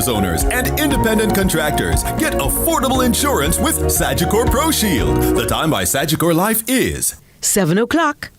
business owners, and independent contractors. Get affordable insurance with Sagicor Pro Shield. The time by Sagicor Life is 7 o'clock.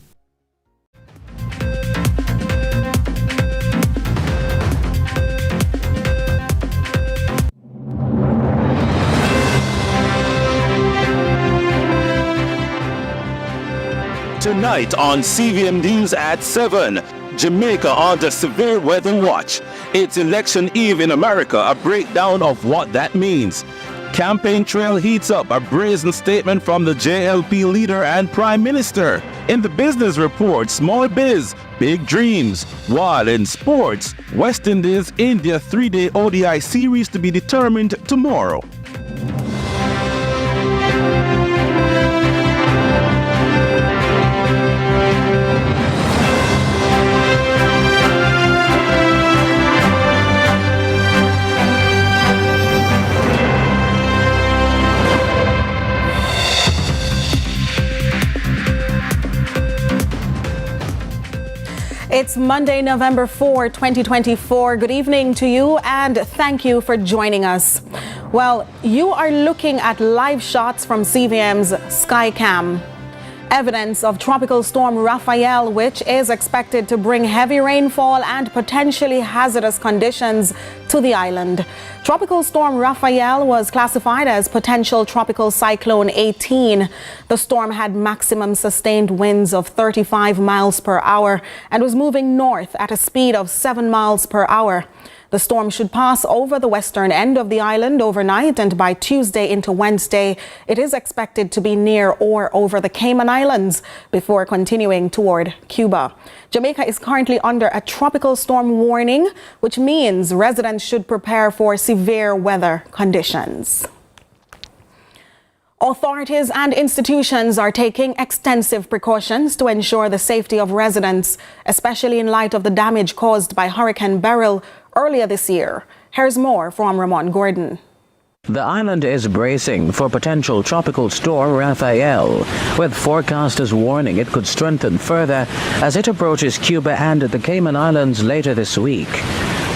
Tonight on CVM News at 7, Jamaica under severe weather watch. It's election eve in America, a breakdown of what that means. Campaign trail heats up, a brazen statement from the JLP leader and Prime Minister. In the business report, small biz, big dreams. While in sports, West Indies, India 3-day ODI series to be determined tomorrow. It's Monday, November 4, 2024. Good evening to you and thank you for joining us. Well, you are looking at live shots from CVM's Skycam. Evidence of Tropical Storm Rafael, which is expected to bring heavy rainfall and potentially hazardous conditions to the island. Tropical Storm Rafael was classified as potential tropical cyclone 18. The storm had maximum sustained winds of 35 miles per hour and was moving north at a speed of 7 miles per hour. The storm should pass over the western end of the island overnight, and by Tuesday into Wednesday, it is expected to be near or over the Cayman Islands before continuing toward Cuba. Jamaica is currently under a tropical storm warning, which means residents should prepare for severe weather conditions. Authorities and institutions are taking extensive precautions to ensure the safety of residents, especially in light of the damage caused by Hurricane Beryl earlier this year. Here's more from Ramon Gordon. The island is bracing for potential tropical storm Raphael, with forecasters warning it could strengthen further as it approaches Cuba and the Cayman Islands later this week.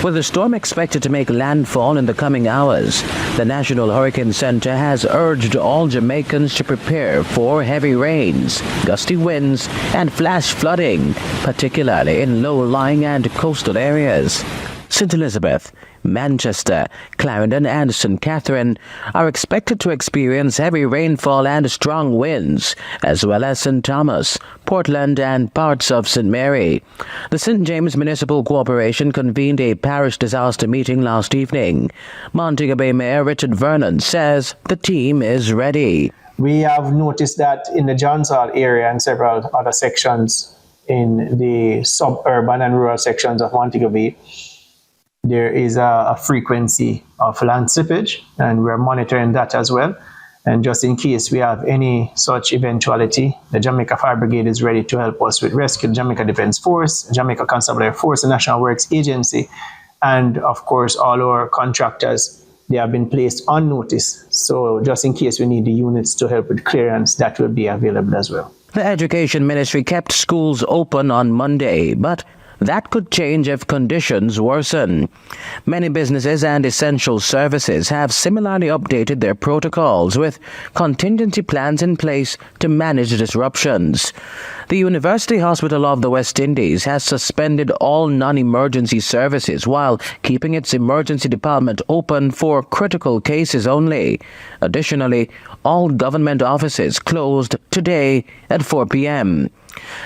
With the storm expected to make landfall in the coming hours, the National Hurricane Center has urged all Jamaicans to prepare for heavy rains, gusty winds, and flash flooding, particularly in low-lying and coastal areas. St. Elizabeth, Manchester, Clarendon, and St. Catherine are expected to experience heavy rainfall and strong winds, as well as St. Thomas, Portland, and parts of St. Mary. The St. James Municipal Corporation convened a parish disaster meeting last evening. Montego Bay Mayor Richard Vernon says the team is ready. We have noticed that in the Johns Hall area and several other sections in the suburban and rural sections of Montego Bay, there is a frequency of land slippage, and we're monitoring that as well. And just in case we have any such eventuality, the Jamaica Fire Brigade is ready to help us with rescue, Jamaica Defense Force, Jamaica Constabulary Force, the National Works Agency, and of course all our contractors. They have been placed on notice. So just in case we need the units to help with clearance, that will be available as well. The Education Ministry kept schools open on Monday, but that could change if conditions worsen. Many businesses and essential services have similarly updated their protocols with contingency plans in place to manage disruptions. The University Hospital of the West Indies has suspended all non-emergency services while keeping its emergency department open for critical cases only. Additionally, all government offices closed today at 4 p.m.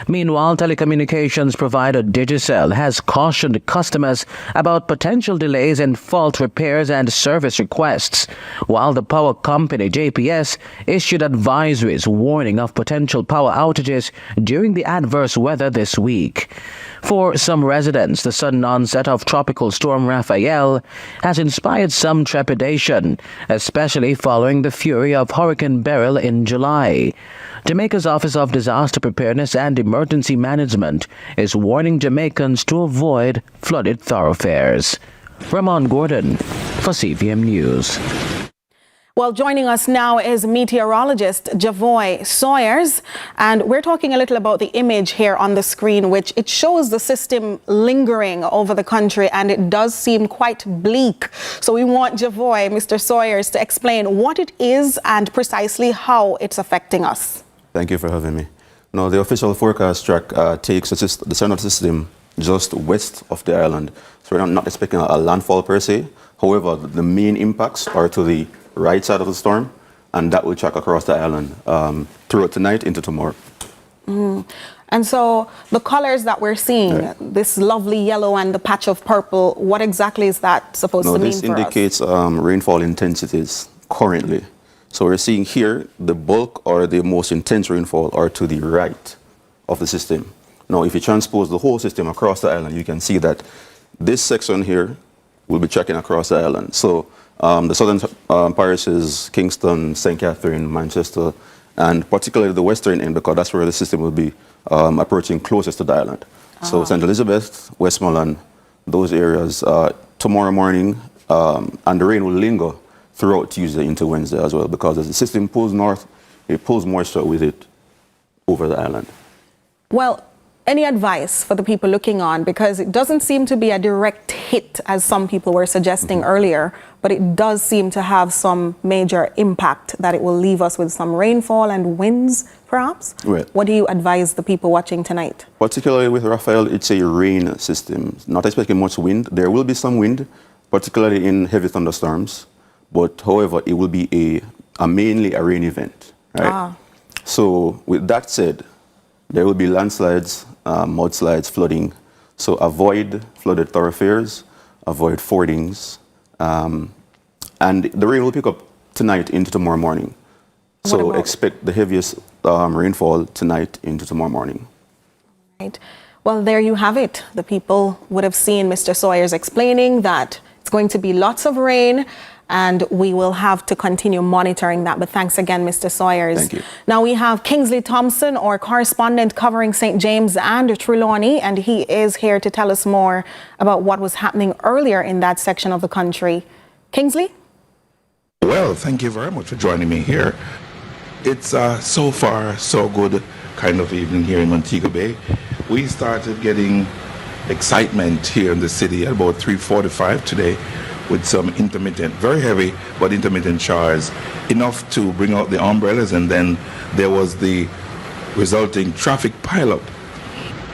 Meanwhile, telecommunications provider Digicel has cautioned customers about potential delays in fault repairs and service requests, while the power company JPS issued advisories warning of potential power outages during the adverse weather this week. For some residents, the sudden onset of Tropical Storm Rafael has inspired some trepidation, especially following the fury of Hurricane Beryl in July. Jamaica's Office of Disaster Preparedness and Emergency Management is warning Jamaicans to avoid flooded thoroughfares. Ramon Gordon for CVM News. Well, joining us now is meteorologist Javoy Sawyers, and we're talking a little about the image here on the screen, which it shows the system lingering over the country, and it does seem quite bleak. So we want Javoy, Mr. Sawyers, to explain what it is and precisely how it's affecting us. Thank you for having me. Now, the official forecast track takes the center of the system just west of the island. So we're not expecting a landfall per se. However, the main impacts are to the right side of the storm, and that will track across the island throughout tonight into tomorrow. And so the colors that we're seeing, this lovely yellow and the patch of purple, what exactly is that supposed to mean for us? This indicates rainfall intensities currently. So we're seeing here the bulk or the most intense rainfall are to the right of the system. Now, if you transpose the whole system across the island, you can see that this section here will be tracking across the island. So the southern parishes, Kingston, St. Catherine, Manchester, and particularly the western end, because that's where the system will be approaching closest to the island. So St. Elizabeth, Westmoreland, those areas tomorrow morning, and the rain will linger throughout Tuesday into Wednesday as well, because as the system pulls north, it pulls moisture with it over the island. Well, any advice for the people looking on? Because it doesn't seem to be a direct hit, as some people were suggesting earlier, but it does seem to have some major impact, that it will leave us with some rainfall and winds, perhaps? Right. What do you advise the people watching tonight? Particularly with Raphael, it's a rain system. Not expecting much wind. There will be some wind, particularly in heavy thunderstorms, but however, it will be mainly a rain event, right? So with that said, there will be landslides, mudslides, flooding. So avoid flooded thoroughfares, avoid fordings, and the rain will pick up tonight into tomorrow morning. So expect the heaviest rainfall tonight into tomorrow morning. Right. Well, there you have it. The people would have seen Mr. Sawyers explaining that it's going to be lots of rain, and we will have to continue monitoring that. But thanks again, Mr. Sawyers. Thank you. Now we have Kingsley Thompson, our correspondent covering St. James and Trelawney, and he is here to tell us more about what was happening earlier in that section of the country. Kingsley? Well, thank you very much for joining me here. It's so far so good kind of evening here in Montego Bay. We started getting excitement here in the city at about 3:45 today, with some intermittent, very heavy, but intermittent showers, enough to bring out the umbrellas, and then there was the resulting traffic pileup.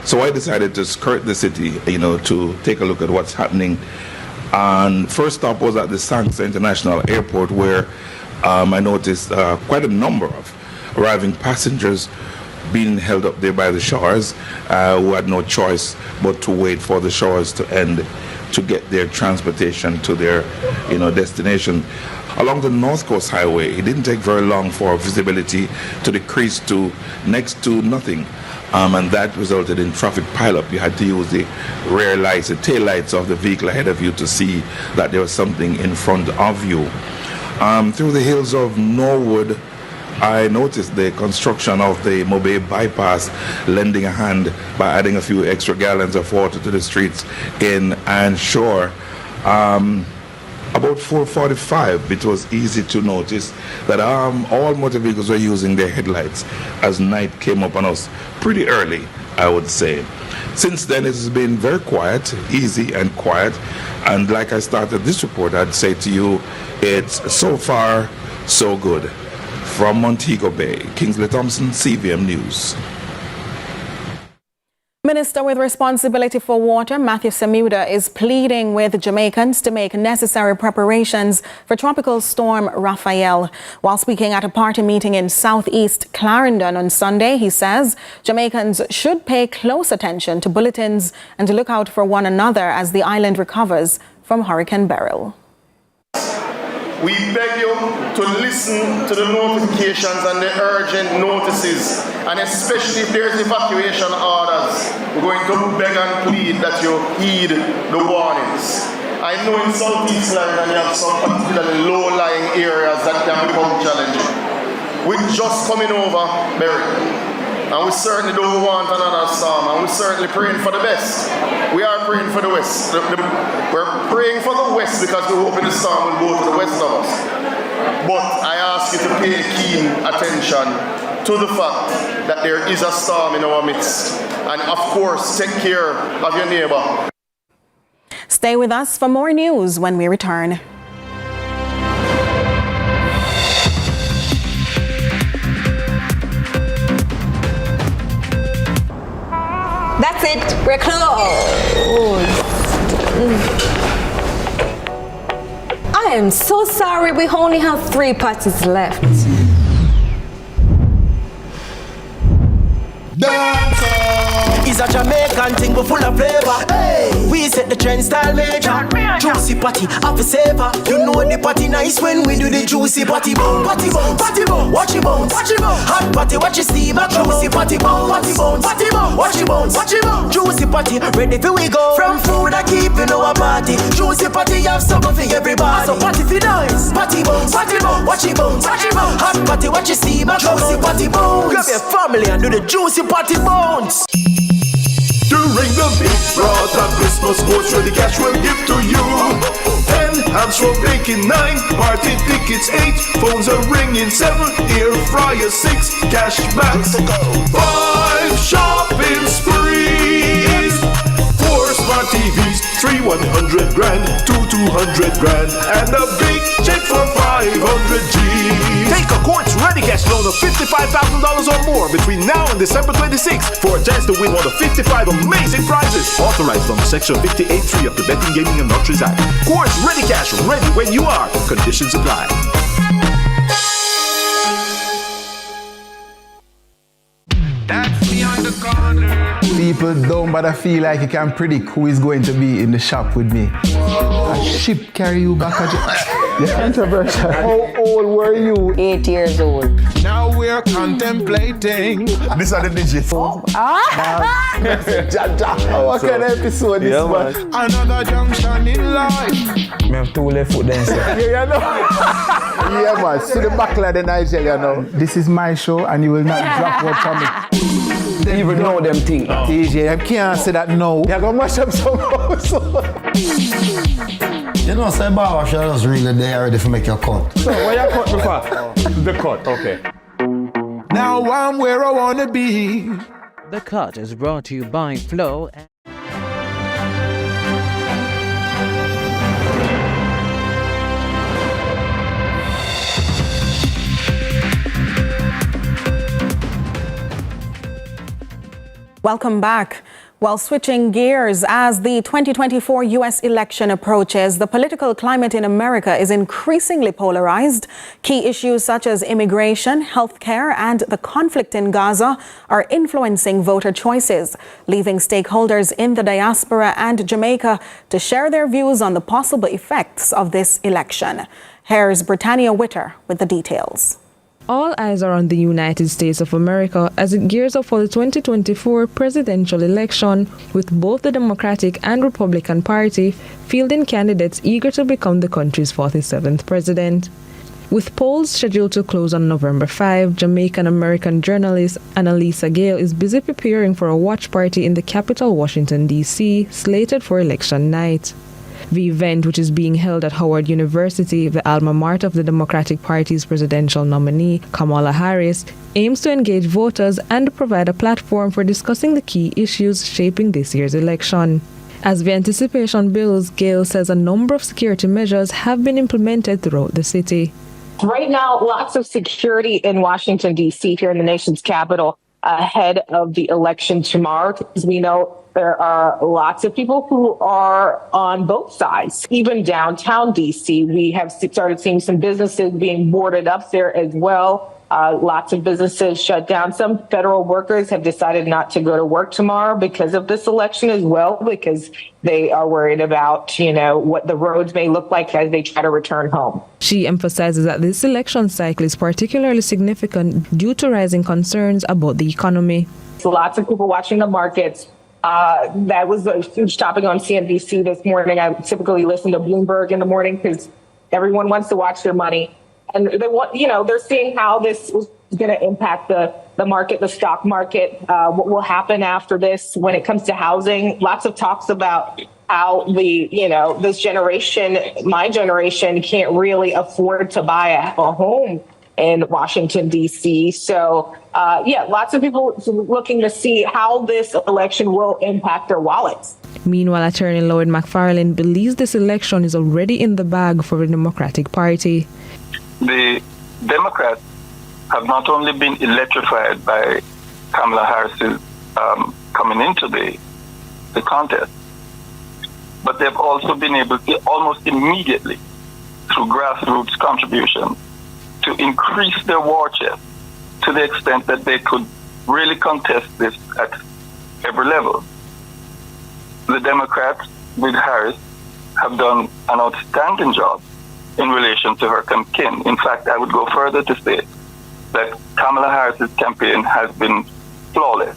So I decided to skirt the city, to take a look at what's happening. And first stop was at the Sancta International Airport, where I noticed quite a number of arriving passengers being held up there by the showers, who had no choice but to wait for the showers to end to get their transportation to their destination. Along the North Coast Highway, it didn't take very long for visibility to decrease to next to nothing, and that resulted in traffic pileup. You had to use the rear lights, the tail lights of the vehicle ahead of you to see that there was something in front of you. Through the hills of Norwood, I noticed the construction of the Mobay bypass lending a hand by adding a few extra gallons of water to the streets in Anshore. About 4:45, it was easy to notice that all motor vehicles were using their headlights as night came upon us pretty early, I would say. Since then, it has been very quiet, easy and quiet. And like I started this report, I'd say to you, it's so far so good. From Montego Bay, Kingsley Thompson, CVM News. Minister with responsibility for water, Matthew Samuda, is pleading with Jamaicans to make necessary preparations for Tropical Storm Rafael. While speaking at a party meeting in South East Clarendon on Sunday, he says Jamaicans should pay close attention to bulletins and to look out for one another as the island recovers from Hurricane Beryl. We beg you to listen to the notifications and the urgent notices, and especially if there's evacuation orders, we're going to beg and plead that you heed the warnings. I know in South East Clarendon you have some particularly low-lying areas that can become challenging. We're just coming over Beryl, and we certainly don't want another storm, and we're certainly praying for the best. We are praying for the west. We're praying for the west because we're hoping the storm will go to the west of us. But I ask you to pay keen attention to the fact that there is a storm in our midst. And of course, take care of your neighbor. Stay with us for more news when we return. That's it. We're closed. I am so sorry. We only have 3 parties left. It's a Jamaican thing, but full of flavor. Hey. We set the trend style major. Juicy party, happy savor. You know the party nice when we do the juicy party bounce. Party bounce, party bounce, watch it bounce. Hot party, watch it steam. Juicy party bounce, party bounce, watch it bounce. Juicy party, ready for we go. From food I keep in our party. Juicy party, have something for everybody. So party for nice. Party bounce, watch it bounce. Hot party, watch it steam. Juicy party bounce. Grab your family and do the juicy party bounce. During the big brother Christmas sports, ready cash will give to you. 10 hands for baking, 9 party tickets, 8 phones are ringing, 7 air fryer, 6 cash backs, 5 shopping sprees, 4 smart TVs, 3 100 grand, 2 200 grand, and a big check for 500 G's. Take a Quartz Ready Cash loan of $55,000 or more between now and December 26th for a chance to win one of 55 amazing prizes. Authorized under Section 58.3 of the Betting, Gaming and Lotteries Act. Quartz Ready Cash, ready when you are. Conditions apply. That's beyond the corner. People don't bother feel like you can predict who is going to be in the shop with me. A ship carry you back at controversial. How old were you? 8 years old. Now we're contemplating. These are the digits. What kind of episode is this? Another junction in life. I have 2 left foot then, sir. Yeah, you know. Yeah, man. See the buckle of the Nigeria now. This is my show and you will not drop word from me. They even know them things. DJ, I can't say that no. You're going to mash up some house. You know, say barber shop is really there ready to make your cut. So, where you cut before? The cut, okay. Now I'm where I want to be. The Cut is brought to you by Flow. Welcome back. While switching gears, as the 2024 U.S. election approaches, the political climate in America is increasingly polarized. Key issues such as immigration, healthcare, and the conflict in Gaza are influencing voter choices, leaving stakeholders in the diaspora and Jamaica to share their views on the possible effects of this election. Here's Britannia Witter with the details. All eyes are on the United States of America as it gears up for the 2024 presidential election, with both the Democratic and Republican Party fielding candidates eager to become the country's 47th president. With polls scheduled to close on November 5, Jamaican-American journalist Annalisa Gale is busy preparing for a watch party in the capital, Washington, D.C., slated for election night. The event, which is being held at Howard University, the alma mater of the Democratic Party's presidential nominee, Kamala Harris, aims to engage voters and provide a platform for discussing the key issues shaping this year's election. As the anticipation builds, Gale says a number of security measures have been implemented throughout the city. Right now, lots of security in Washington, D.C., here in the nation's capital, ahead of the election tomorrow, because we know there are lots of people who are on both sides. Even downtown D.C., we have started seeing some businesses being boarded up there as well. Lots of businesses shut down. Some federal workers have decided not to go to work tomorrow because of this election as well, because they are worried about, what the roads may look like as they try to return home. She emphasizes that this election cycle is particularly significant due to rising concerns about the economy. So lots of people watching the markets. That was a huge topic on CNBC this morning. I typically listen to Bloomberg in the morning because everyone wants to watch their money. And they want, they're seeing how this is going to impact the market, the stock market, what will happen after this when it comes to housing. Lots of talks about how this generation, my generation, can't really afford to buy a home in Washington, D.C. So, lots of people looking to see how this election will impact their wallets. Meanwhile, Attorney Lloyd McFarlane believes this election is already in the bag for the Democratic Party. The Democrats have not only been electrified by Kamala Harris's coming into the contest, but they've also been able to almost immediately, through grassroots contributions, to increase their war chest to the extent that they could really contest this at every level. The Democrats, with Harris, have done an outstanding job in relation to her campaign. In fact, I would go further to say that Kamala Harris's campaign has been flawless.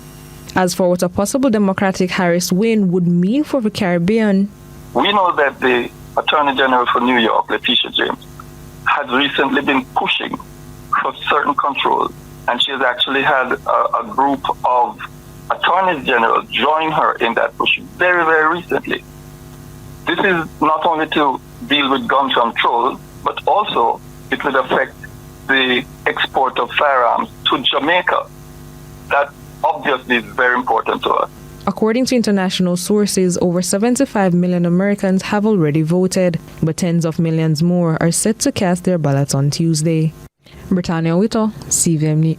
As for what a possible Democratic Harris win would mean for the Caribbean, we know that the Attorney General for New York, Letitia James, has recently been pushing for certain controls, and she has actually had a group of attorneys general join her in that push very, very recently. This is not only to deal with gun control, but also it will affect the export of firearms to Jamaica. That obviously is very important to us. According to international sources, over 75 million Americans have already voted, but tens of millions more are set to cast their ballots on Tuesday. Britannia Wito, CVM News.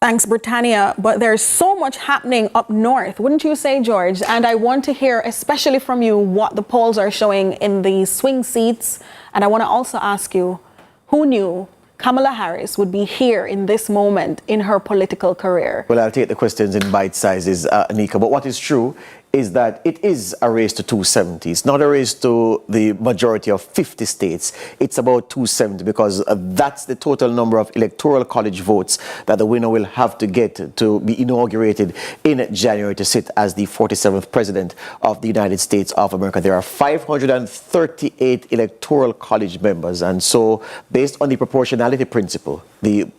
Thanks, Britannia. But there's so much happening up north, wouldn't you say, George? And I want to hear, especially from you, what the polls are showing in the swing seats. And I want to also ask you, who knew Kamala Harris would be here in this moment in her political career? Well, I'll take the questions in bite sizes, Anika. But what is true is that it is a race to 270. It's not a race to the majority of 50 states. It's about 270 because that's the total number of electoral college votes that the winner will have to get to be inaugurated in January to sit as the 47th president of the United States of America. There are 538 electoral college members. And so based on the proportionality principle, the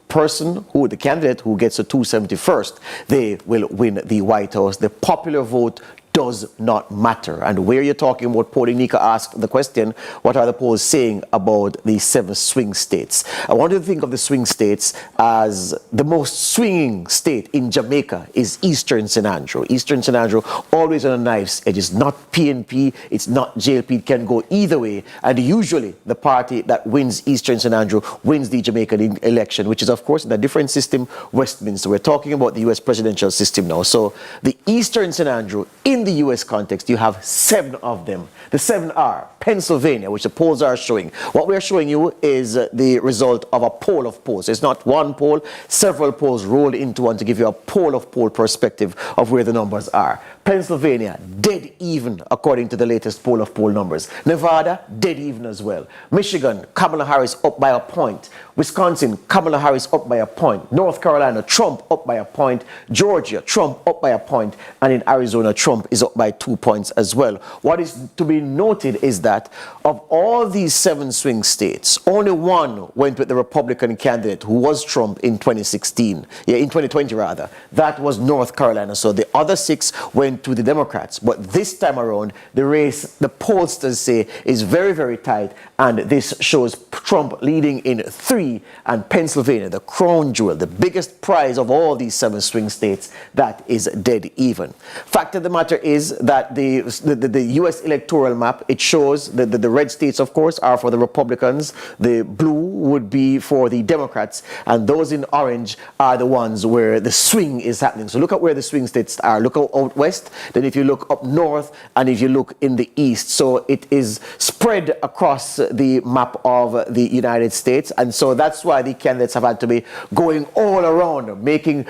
candidate who gets to 270 first, they will win the White House. The popular vote does not matter. And where you're talking about polling, Nika asked the question, what are the polls saying about the 7 swing states? I want you to think of the swing states as the most swinging state in Jamaica is Eastern St. Andrew. Eastern St. Andrew always on a knife's edge. It's not PNP, it's not JLP, it can go either way. And usually the party that wins Eastern St. Andrew wins the Jamaican election, which is of course in a different system, Westminster. We're talking about the US presidential system now. So the Eastern St. Andrew in the US context, you have 7 of them. The 7 are Pennsylvania, which the polls are showing. What we're showing you is the result of a poll of polls. It's not one poll, several polls rolled into one to give you a poll of poll perspective of where the numbers are. Pennsylvania, dead even according to the latest poll of poll numbers. Nevada, dead even as well. Michigan, Kamala Harris up by a point. Wisconsin, Kamala Harris up by a point. North Carolina, Trump up by a point. Georgia, Trump up by a point. And in Arizona, Trump is up by 2 points as well. What is to be noted is that of all these 7 swing states, only one went with the Republican candidate who was Trump in 2016. In 2020 rather. That was North Carolina. So the other 6 went to the Democrats. But this time around, the race, the pollsters say, is very, very tight. And this shows Trump leading in 3, and Pennsylvania, the crown jewel, the biggest prize of all these 7 swing states, that is dead even. Fact of the matter is that the U.S. electoral map, it shows that the red states, of course, are for the Republicans. The blue would be for the Democrats. And those in orange are the ones where the swing is happening. So look at where the swing states are. Look out west, then if you look up north, and if you look in the east. So it is spread across the map of the United States. And so that's why the candidates have had to be going all around, making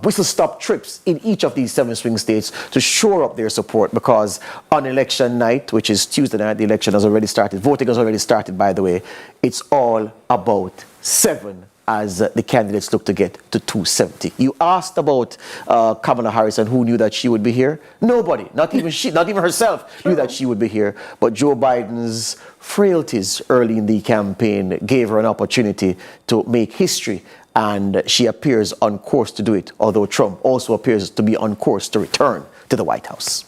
whistle-stop trips in each of these 7 swing states to shore up their support, because on election night, which is Tuesday night, the election has already started. Voting has already started, by the way. It's all about 7 as the candidates look to get to 270. You asked about Kamala Harris and who knew that she would be here. Nobody, not even she, not even herself knew that she would be here. But Joe Biden's frailties early in the campaign gave her an opportunity to make history, and she appears on course to do it, although Trump also appears to be on course to return to the White House.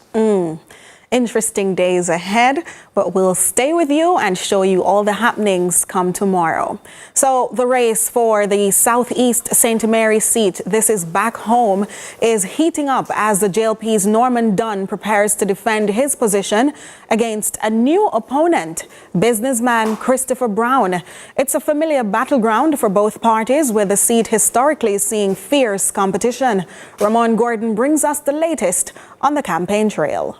interesting days ahead, but we'll stay with you and show you all the happenings come tomorrow. So the race for the South East St. Mary seat, this is back home, is heating up as the JLP's Norman Dunn prepares to defend his position against a new opponent, businessman Christopher Brown. It's a familiar battleground for both parties, with the seat historically seeing fierce competition. Ramon Gordon brings us the latest on the campaign trail.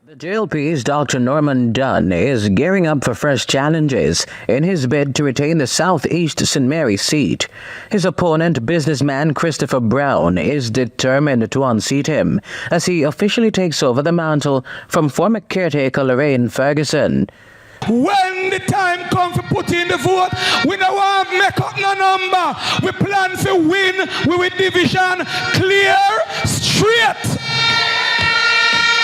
The JLP's Dr. Norman Dunn is gearing up for fresh challenges in his bid to retain the Southeast St. Mary seat. His opponent, businessman Christopher Brown, is determined to unseat him as he officially takes over the mantle from former caretaker Lorraine Ferguson. When the time comes for put in the vote, we don't want to make up no number. We plan to win with division clear, straight.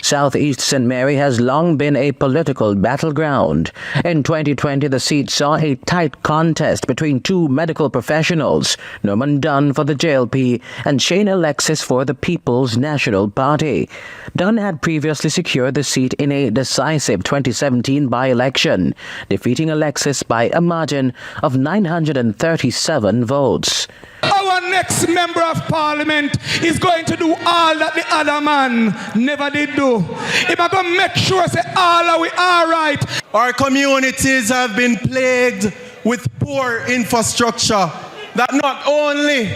Southeast St. Mary has long been a political battleground. In 2020, the seat saw a tight contest between two medical professionals, Norman Dunn for the JLP and Shane Alexis for the People's National Party. Dunn had previously secured the seat in a decisive 2017 by-election, defeating Alexis by a margin of 937 votes. Our next member of parliament is going to do all that the other man never did do. He's going to make sure say all are we all right. Our communities have been plagued with poor infrastructure that not only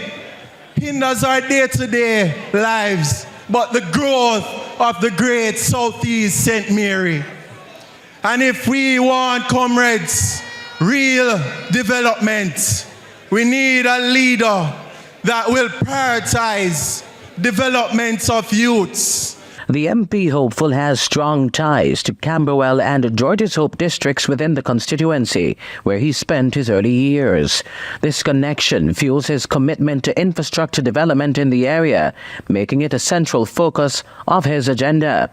hinders our day-to-day lives, but the growth of the great Southeast St. Mary. And if we want, comrades, real development, we need a leader that will prioritize development of youths. The MP hopeful has strong ties to Camberwell and George's Hope districts within the constituency, where he spent his early years. This connection fuels his commitment to infrastructure development in the area, making it a central focus of his agenda.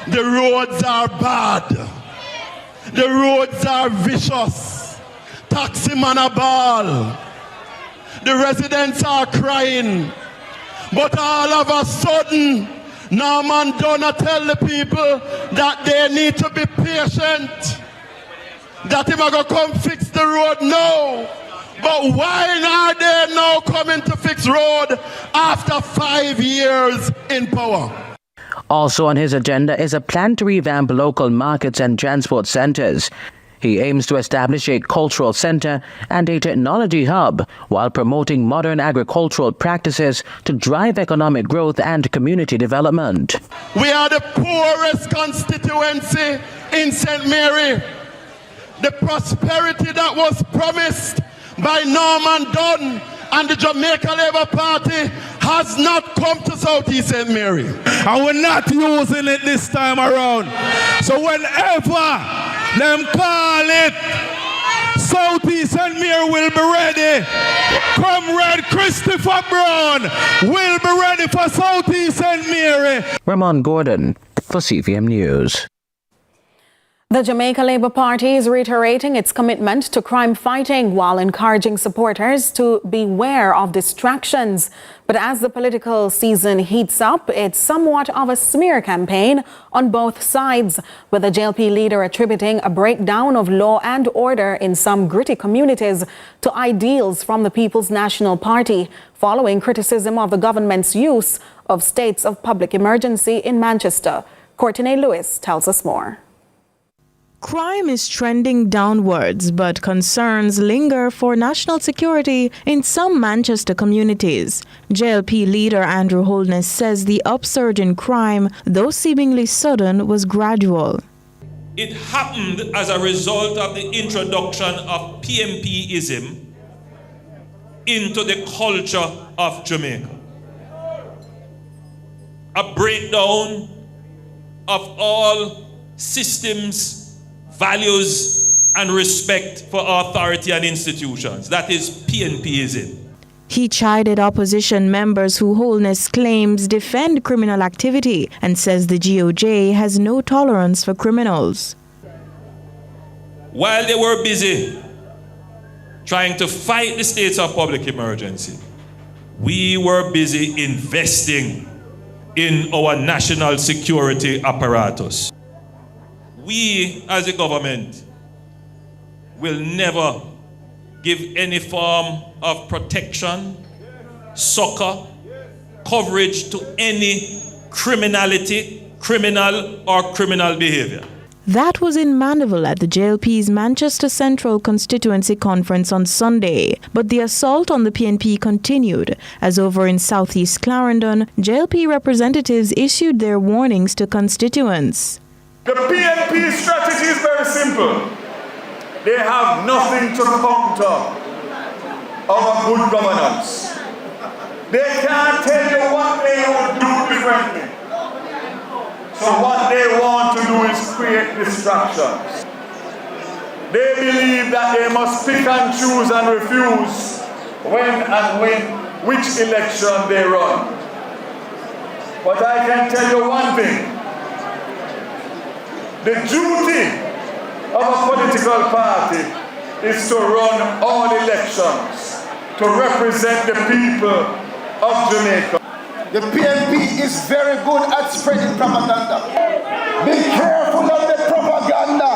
The roads are bad. The roads are vicious. Taxi man a ball. The residents are crying. But all of a sudden, Norman Dunn tell the people that they need to be patient. That him going to come fix the road now. But why are they now coming to fix road after 5 years in power? Also on his agenda is a plan to revamp local markets and transport centers. He aims to establish a cultural center and a technology hub while promoting modern agricultural practices to drive economic growth and community development. We are the poorest constituency in St. Mary. The prosperity that was promised by Norman Dunn and the Jamaica Labour Party has not come to Southeast St. Mary. And we're not using it this time around. So whenever them call it Southeast St. Mary will be ready. Comrade Christopher Brown will be ready for Southeast St. Mary. Ramon Gordon for CVM News. The Jamaica Labour Party is reiterating its commitment to crime fighting while encouraging supporters to beware of distractions. But as the political season heats up, it's somewhat of a smear campaign on both sides, with the JLP leader attributing a breakdown of law and order in some gritty communities to ideals from the People's National Party, following criticism of the government's use of states of public emergency in Manchester. Courtney Lewis tells us more. Crime is trending downwards, but concerns linger for national security in some Manchester communities. JLP leader Andrew Holness says the upsurge in crime, though seemingly sudden, was gradual. It happened as a result of the introduction of PNP-ism into the culture of Jamaica. A breakdown of all systems, values and respect for authority and institutions. That is PNP-ism. He chided opposition members who Holness claims defend criminal activity and says the GOJ has no tolerance for criminals. While they were busy trying to fight the states of public emergency, we were busy investing in our national security apparatus. We, as a government, will never give any form of protection, succor, coverage to any criminal or criminal behavior. That was in Mandeville at the JLP's Manchester Central Constituency Conference on Sunday. But the assault on the PNP continued, as over in South East Clarendon, JLP representatives issued their warnings to constituents. The PNP strategy is very simple. They have nothing to counter our good governance. They can't tell you what they would do differently. So what they want to do is create distractions. They believe that they must pick and choose and refuse which election they run. But I can tell you one thing. The duty of a political party is to run all elections to represent the people of Jamaica. The PNP is very good at spreading propaganda. Be careful of the propaganda.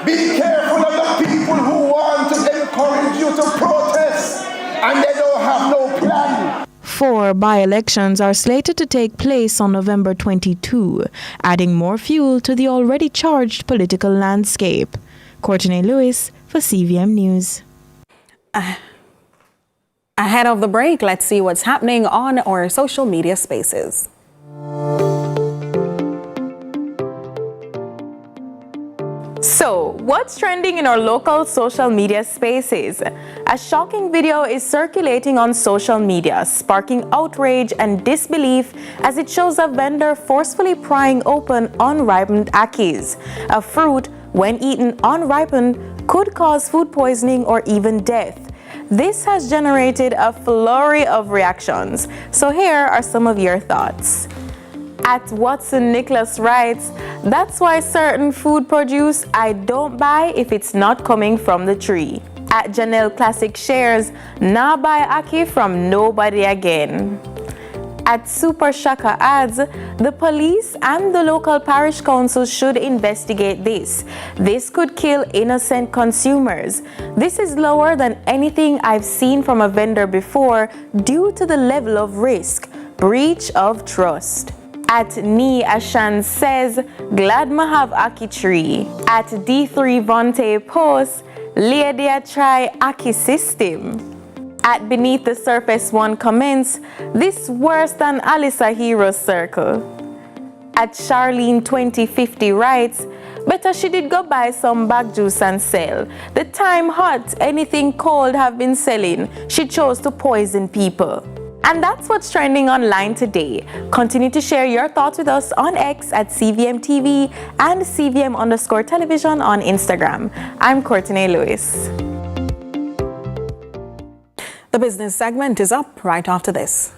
Be careful of the people who want to encourage you to protest and they don't have no plan. 4 by-elections are slated to take place on November 22, adding more fuel to the already charged political landscape. Courtney Lewis for CVM News. Ahead of the break, let's see what's happening on our social media spaces. So, what's trending in our local social media spaces? A shocking video is circulating on social media, sparking outrage and disbelief as it shows a vendor forcefully prying open unripened akis. A fruit, when eaten unripened, could cause food poisoning or even death. This has generated a flurry of reactions. So here are some of your thoughts. At Watson Nicholas writes, "That's why certain food produce I don't buy if it's not coming from the tree." At Janelle Classic shares, "Nah buy aki from nobody again." At Super Shaka adds, "The police and the local parish council should investigate this. This could kill innocent consumers. This is lower than anything I've seen from a vendor before due to the level of risk, breach of trust." At Ni Ashan says, "Glad ma have aki tree." At D3 Vonte posts, "Lady a try aki system." At Beneath the Surface One comments, "This worse than Alisa Hero Circle." At Charlene 2050 writes, "Better she did go buy some back juice and sell. The time hot, anything cold have been selling. She chose to poison people." And that's what's trending online today. Continue to share your thoughts with us on X at CVM TV and CVM_television on Instagram. I'm Courtney Lewis. The business segment is up right after this.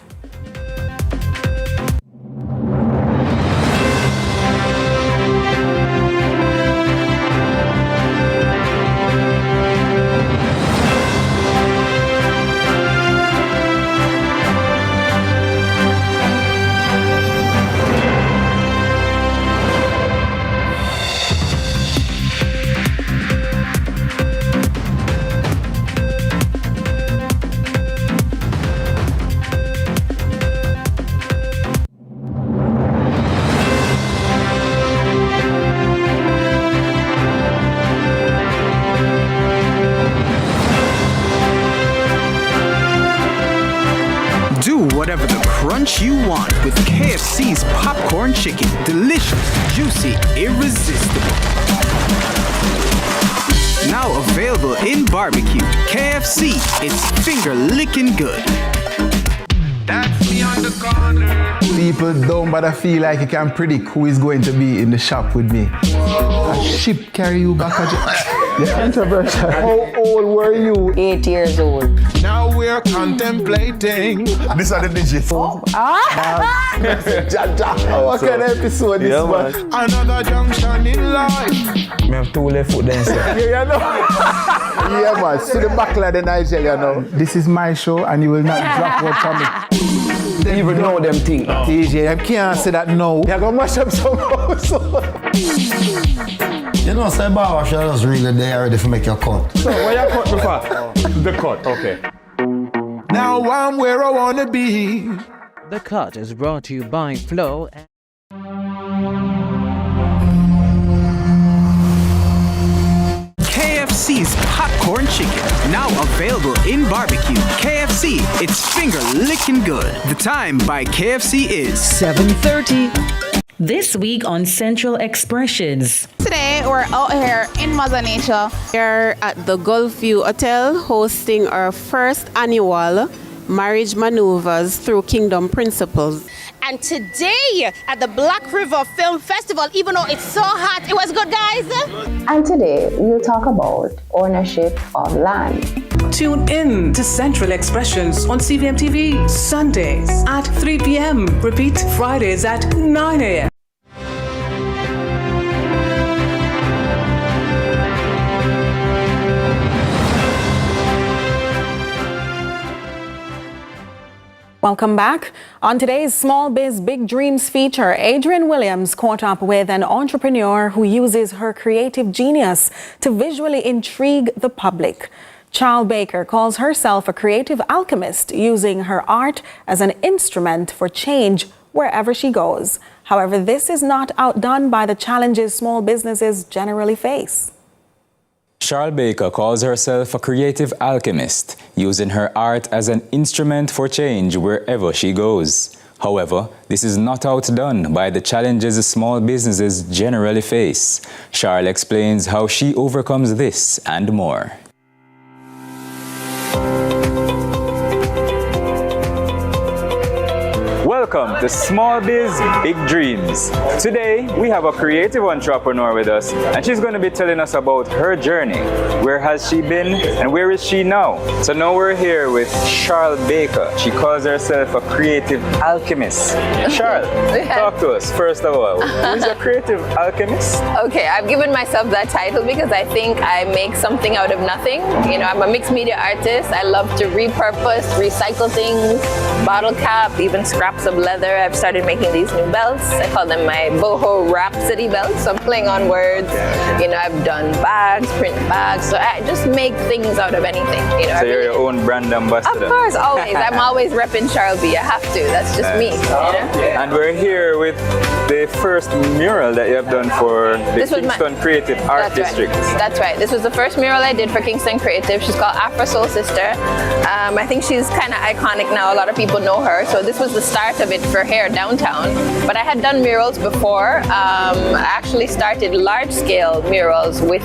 Whatever the crunch you want with KFC's popcorn chicken. Delicious, juicy, irresistible. Now available in barbecue. KFC, it's finger-licking good. That's me on the corner. People don't bother feel like you can predict who is going to be in the shop with me. A ship carry you back again. Controversial. How old were you? 8 years old. Now we're contemplating. These are the digits. What kind of episode this one? Another junction in life. I have 2 left foot then, sir. Yeah, you know. Yeah, man. See the back of the Nigeria now. This is my show and you will not drop word from me. Even know them things. DJ, I can't say that no. You're going to mash up some house. You know, say Baba should just really there ready to make your cut. So, what you cut before? The cut, okay. Now I'm where I want to be. The Cut is brought to you by Flow. KFC's popcorn chicken, now available in barbecue. KFC, it's finger-licking good. The time by KFC is 7:30. This week on Central Expressions. Today we're out here in Mother Nature. We're at the Gulfview Hotel hosting our first annual Marriage Maneuvers Through Kingdom Principles. And today at the Black River Film Festival, even though it's so hot, it was good, guys. And today we'll talk about ownership of land. Tune in to Central Expressions on CVM TV Sundays at 3 p.m. Repeat Fridays at 9 a.m. Welcome back. On today's Small Biz Big Dreams feature, Adrienne Williams caught up with an entrepreneur who uses her creative genius to visually intrigue the public. Charles Baker calls herself a creative alchemist, using her art as an instrument for change wherever she goes. However, this is not outdone by the challenges small businesses generally face. Charles Baker calls herself a creative alchemist, using her art as an instrument for change wherever she goes. However, this is not outdone by the challenges small businesses generally face. Charles explains how she overcomes this and more. Welcome to Small Biz Big Dreams. Today we have a creative entrepreneur with us, and she's going to be telling us about her journey. Where has she been and where is she now? So now we're here with Charles Baker. She calls herself a creative alchemist. Charles, talk to us first of all. Who is a creative alchemist? Okay, I've given myself that title because I think I make something out of nothing. You know, I'm a mixed media artist. I love to repurpose, recycle things, bottle cap, even scraps of leather. I've started making these new belts. I call them my boho Rhapsody belts. So I'm playing on words. You know, I've done bags, print bags. So I just make things out of anything. You know, so you're your own brand ambassador. Of course, always. I'm always repping Charles B. I have to. That's just me. You know? And we're here with the first mural that you have done for the Kingston Creative Art District. That's right. This was the first mural I did for Kingston Creative. She's called Afro Soul Sister. I think she's kind of iconic now. A lot of people know her. So this was the start of it for here downtown. But I had done murals before. I actually started large-scale murals with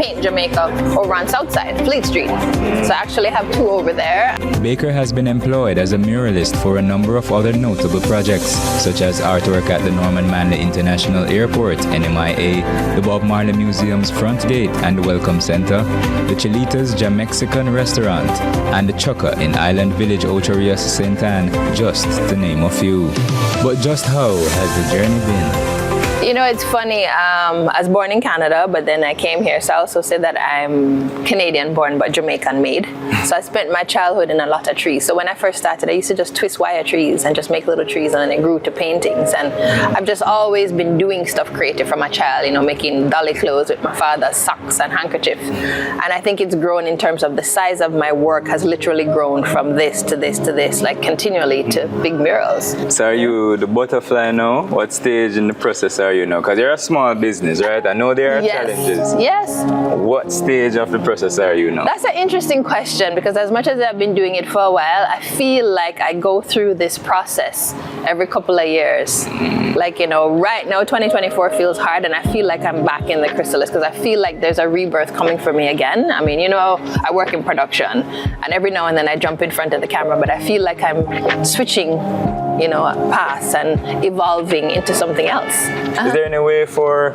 Paint Jamaica over on Southside, Fleet Street. So I actually have two over there. Baker has been employed as a muralist for a number of other notable projects, such as artwork at the Norman Manley International Airport, NMIA, the Bob Marley Museum's Front Gate and Welcome Center, the Chilitas Jamexican Restaurant, and the Chucka in Island Village, Ocho Rios, St. Anne, just to name a few. But just how has the journey been? You know, it's funny, I was born in Canada, but then I came here, so I also say that I'm Canadian born but Jamaican made. So I spent my childhood in a lot of trees. So when I first started, I used to just twist wire trees and just make little trees, and then it grew to paintings. And I've just always been doing stuff creative from a child, you know, making dolly clothes with my father, socks and handkerchiefs. And I think it's grown in terms of the size of my work has literally grown from this to this to this, like continually to big murals. So are you the butterfly now? What stage in the process are you now? Because you're a small business, right? I know there are challenges. Yes. What stage of the process are you now? That's an interesting question, because as much as I've been doing it for a while, I feel like I go through this process every couple of years. Like, you know, right now 2024 feels hard, and I feel like I'm back in the chrysalis because I feel like there's a rebirth coming for me again. I mean, you know, I work in production, and every now and then I jump in front of the camera, but I feel like I'm switching, you know, paths and evolving into something else. Is there any way for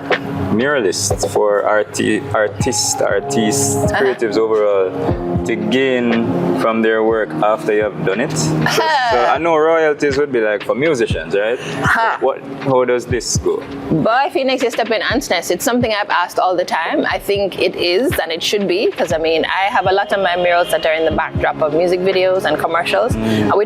muralists, for artists, creatives overall, to gain from their work after you have done it? So I know royalties would be like for musicians, right? How does this go? Boy, Phoenix, you step in ants nest. It's something I've asked all the time. I think it is, and it should be, because I mean, I have a lot of my murals that are in the backdrop of music videos and commercials. And we